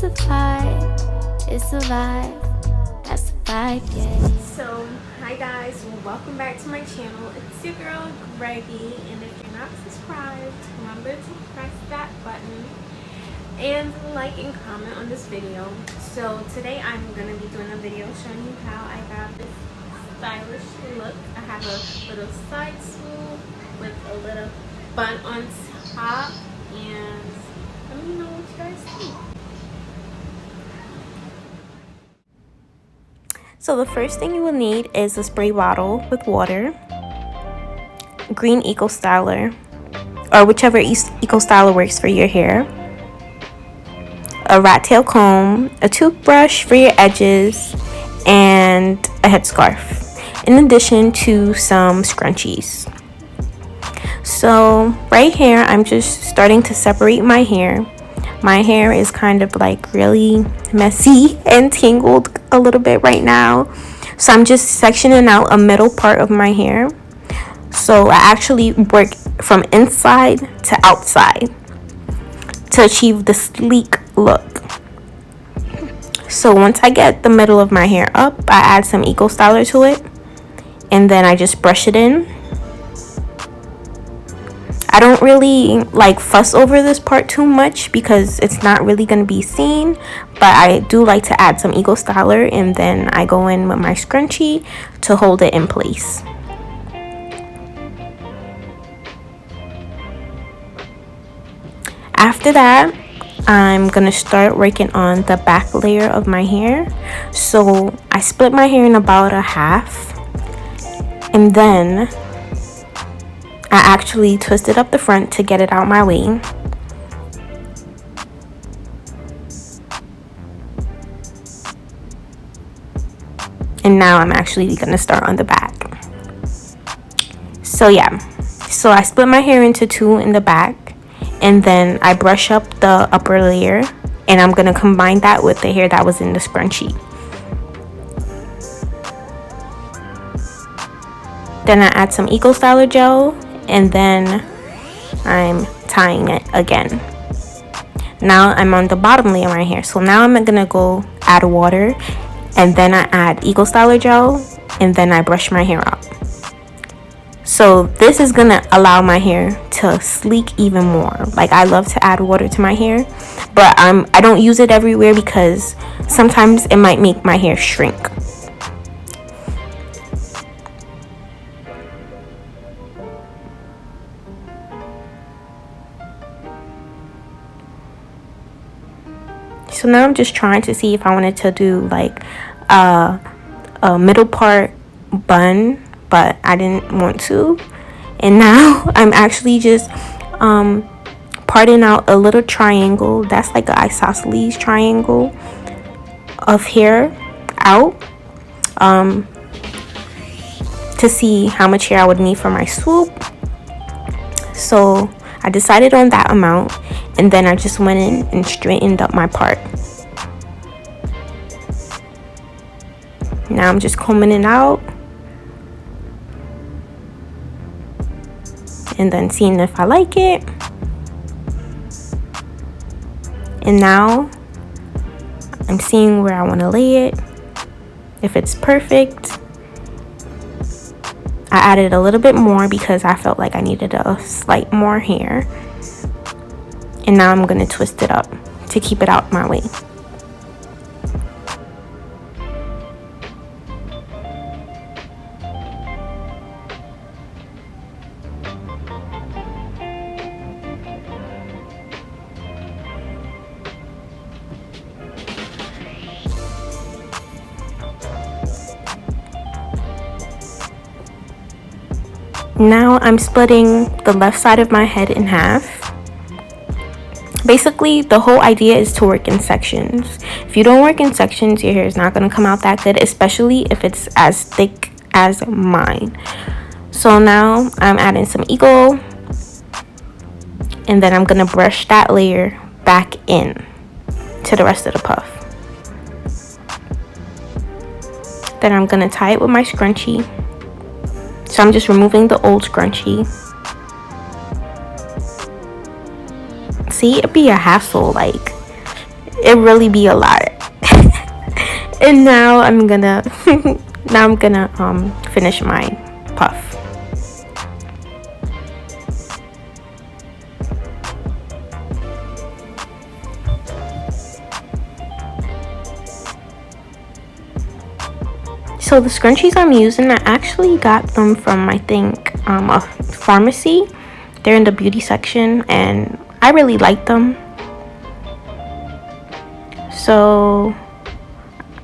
the vibe, it's the vibe, that's the vibe, yeah. So, hi guys, welcome back to my channel. It's your girl Greggy, and if you're not subscribed, remember to press that button and like and comment on this video. So today I'm gonna be doing a video showing you how I got this stylish look. I have a little side swoop with a little bun on top, and let me know what you guys think. So the first thing you will need is a spray bottle with water, green ecostyler, or whichever ecostyler works for your hair, a rat tail comb, a toothbrush for your edges, and a headscarf, in addition to some scrunchies. So right here, I'm just starting to separate my hair. My hair is kind of like really messy and tangled a little bit right now. So I'm just sectioning out a middle part of my hair. So I actually work from inside to outside to achieve the sleek look. So once I get the middle of my hair up, I add some Eco Styler to it, and then I just brush it in. I don't really like fuss over this part too much because it's not really going to be seen, but I do like to add some Eco Styler, and then I go in with my scrunchie to hold it in place. After that, I'm going to start working on the back layer of my hair. So I split my hair in about a half, and then I actually twisted up the front to get it out my way. And now I'm actually going to start on the back. So yeah, so I split my hair into two in the back, and then I brush up the upper layer, and I'm going to combine that with the hair that was in the scrunchie. Then I add some Eco Styler gel, and then I'm tying it again. Now I'm on the bottom layer of my hair, so now I'm gonna go add water, and then I add Eco Styler gel, and then I brush my hair up. So this is gonna allow my hair to sleek even more. Like, I love to add water to my hair, but I don't use it everywhere because sometimes it might make my hair shrink. So now I'm just trying to see if I wanted to do like a middle part bun, but I didn't want to. And now I'm actually just parting out a little triangle. That's like an isosceles triangle of hair out to see how much hair I would need for my swoop. So I decided on that amount, and then I just went in and straightened up my part. Now I'm just combing it out and then seeing if I like it. And now I'm seeing where I want to lay it, if it's perfect. I added a little bit more because I felt like I needed a slight more hair. And now I'm going to twist it up to keep it out my way. Now I'm splitting the left side of my head in half. Basically, the whole idea is to work in sections. If you don't work in sections, your hair is not going to come out that good, especially if it's as thick as mine. So now I'm adding some Eco, and then I'm going to brush that layer back in to the rest of the puff. Then I'm going to tie it with my scrunchie. So I'm just removing the old scrunchie. See, it'd be a hassle. Like, it really be a lot. And now I'm gonna finish my puff. So the scrunchies I'm using, I actually got them from, I think, a pharmacy. They're in the beauty section, and I really like them. So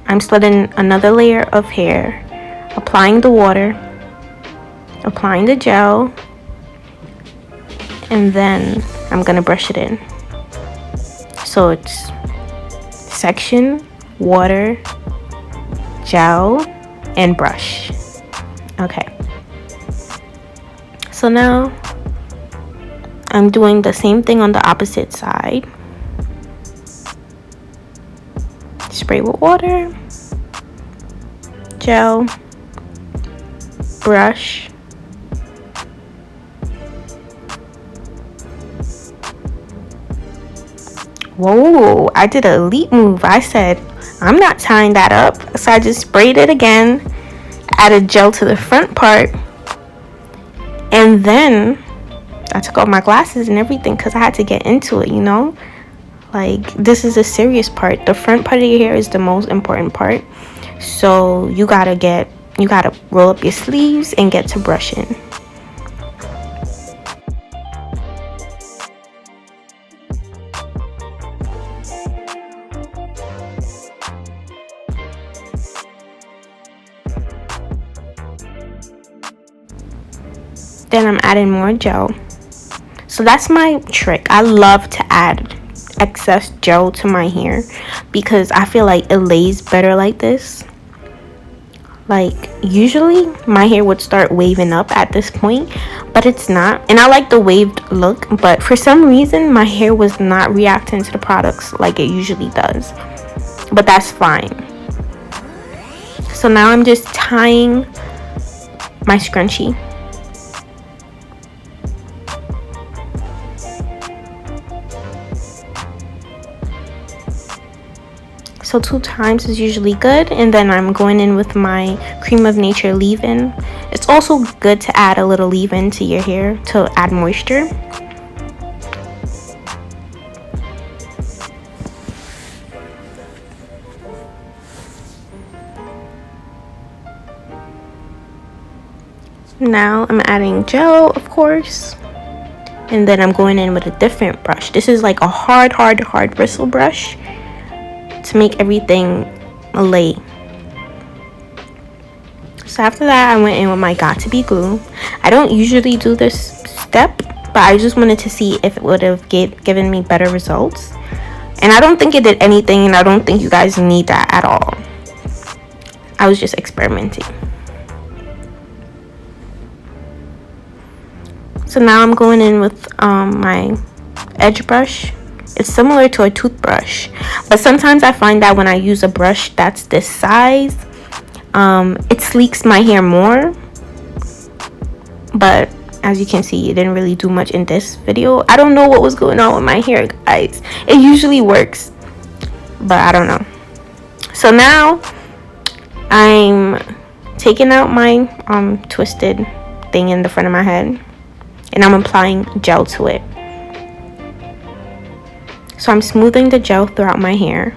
I'm splitting another layer of hair, applying the water, applying the gel, and then I'm gonna brush it in. So it's section, water, gel, and brush. Okay, so now I'm doing the same thing on the opposite side. Spray with water, gel, brush, whoa, I did a leap move. I said I'm not tying that up, so I just sprayed it again, added gel to the front part, and then I took off my glasses and everything because I had to get into it, you know? Like, this is a serious part. The front part of your hair is the most important part. So you gotta roll up your sleeves and get to brushing. Then I'm adding more gel. So that's my trick. I love to add excess gel to my hair because I feel like it lays better like this. Like, usually my hair would start waving up at this point, but it's not. And I like the waved look, but for some reason my hair was not reacting to the products like it usually does. But that's fine. So now I'm just tying my scrunchie. So 2 times is usually good, and then I'm going in with my Cream of Nature leave-in. It's also good to add a little leave-in to your hair to add moisture. Now I'm adding gel, of course, and then I'm going in with a different brush. This is like a hard bristle brush to make everything lay. So after that, I went in with my Got To Be glue. I don't usually do this step, but I just wanted to see if it would have given me better results. And I don't think it did anything, and I don't think you guys need that at all. I was just experimenting. So now I'm going in with my edge brush. It's similar to a toothbrush, but sometimes I find that when I use a brush that's this size, it sleeks my hair more. But as you can see, it didn't really do much in this video. I don't know what was going on with my hair, guys. It usually works, but I don't know. So now I'm taking out my twisted thing in the front of my head, and I'm applying gel to it. So I'm smoothing the gel throughout my hair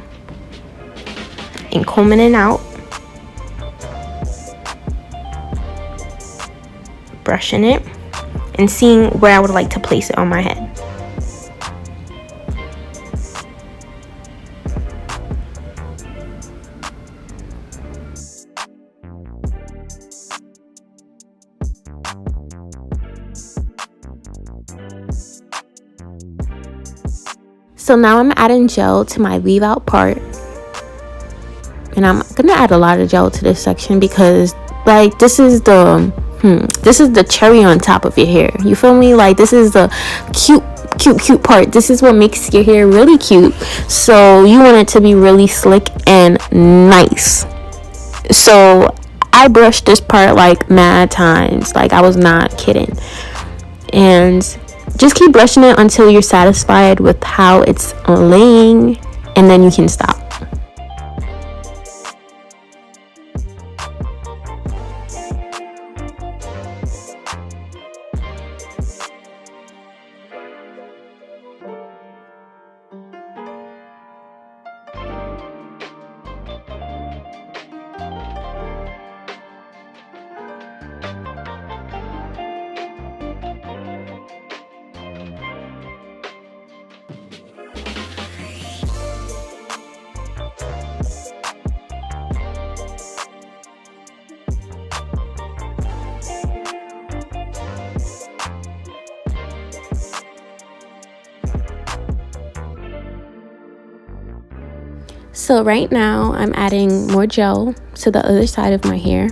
and combing it out, brushing it, and seeing where I would like to place it on my head. So now I'm adding gel to my leave out part, and I'm gonna add a lot of gel to this section because like this is the cherry on top of your hair. You feel me? Like, this is the cute part. This is what makes your hair really cute. So you want it to be really slick and nice. So I brushed this part like mad times. Like, I was not kidding. And just keep brushing it until you're satisfied with how it's laying and then you can stop. So right now I'm adding more gel to the other side of my hair.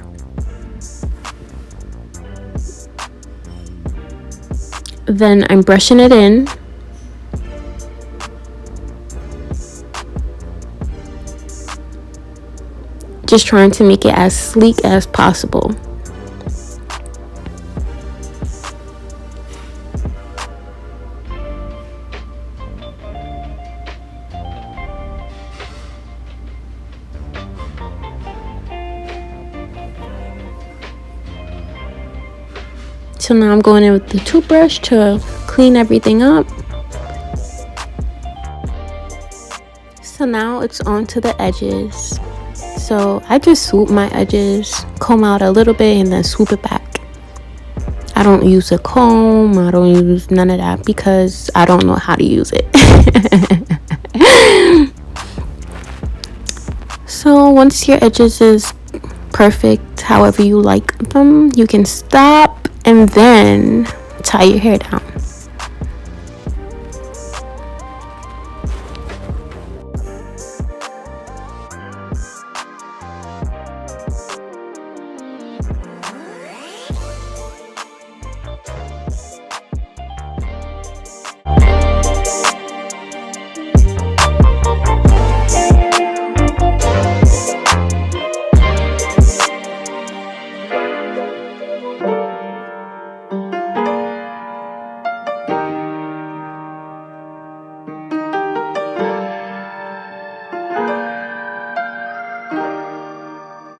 Then I'm brushing it in. Just trying to make it as sleek as possible. So now I'm going in with the toothbrush to clean everything up. So now it's on to the edges. So I just swoop my edges, comb out a little bit, and then swoop it back. I don't use a comb, I don't use none of that because I don't know how to use it. So once your edges is perfect, however you like them, you can stop and then tie your hair down.